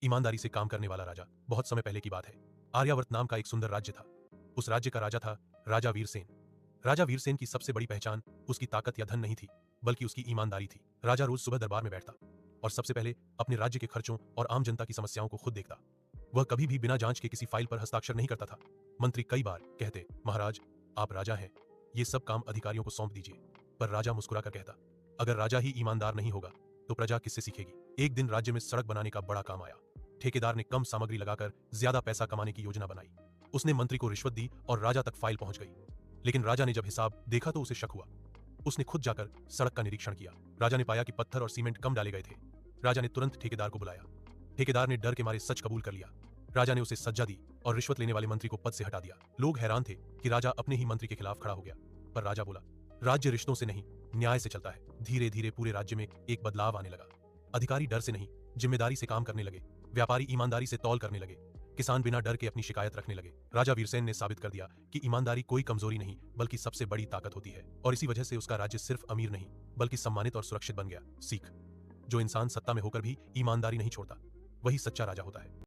ईमानदारी से काम करने वाला राजा। बहुत समय पहले की बात है। आर्यावर्त नाम का एक सुंदर राज्य था। उस राज्य का राजा था राजा वीरसेन। राजा वीरसेन की सबसे बड़ी पहचान उसकी ताकत या धन नहीं थी, बल्कि उसकी ईमानदारी थी। राजा रोज सुबह दरबार में बैठता और सबसे पहले अपने राज्य के खर्चों और आम जनता की समस्याओं को खुद देखता। वह कभी भी बिना जांच के किसी फाइल पर हस्ताक्षर नहीं करता था। मंत्री कई बार कहते, महाराज आप राजा हैं, ये सब काम अधिकारियों को सौंप दीजिए। पर राजा मुस्कुराकर कहता, अगर राजा ही ईमानदार नहीं होगा तो प्रजा किससे सीखेगी। एक दिन राज्य में सड़क बनाने का बड़ा काम आया। ठेकेदार ने कम सामग्री लगाकर ज्यादा पैसा कमाने की योजना बनाई। उसने मंत्री को रिश्वत दी और राजा तक फाइल पहुंच गई। लेकिन राजा ने जब हिसाब देखा तो उसे शक हुआ। उसने खुद जाकर सड़क का निरीक्षण किया। राजा ने पाया कि पत्थर और सीमेंट कम डाले गए थे। राजा ने तुरंत ठेकेदार को बुलाया। ठेकेदार ने डर के मारे सच कबूल कर लिया। राजा ने उसे सज्जा दी और रिश्वत लेने वाले मंत्री को पद से हटा दिया। लोग हैरान थे कि राजा अपने ही मंत्री के खिलाफ खड़ा हो गया। पर राजा बोला, राज्य रिश्तों से नहीं, न्याय से चलता है। धीरे धीरे पूरे राज्य में एक बदलाव आने लगा। अधिकारी डर से नहीं, जिम्मेदारी से काम करने लगे। व्यापारी ईमानदारी से तौल करने लगे। किसान बिना डर के अपनी शिकायत रखने लगे। राजा वीरसेन ने साबित कर दिया कि ईमानदारी कोई कमजोरी नहीं, बल्कि सबसे बड़ी ताकत होती है। और इसी वजह से उसका राज्य सिर्फ अमीर नहीं, बल्कि सम्मानित और सुरक्षित बन गया। सीख, जो इंसान सत्ता में होकर भी ईमानदारी नहीं छोड़ता, वही सच्चा राजा होता है।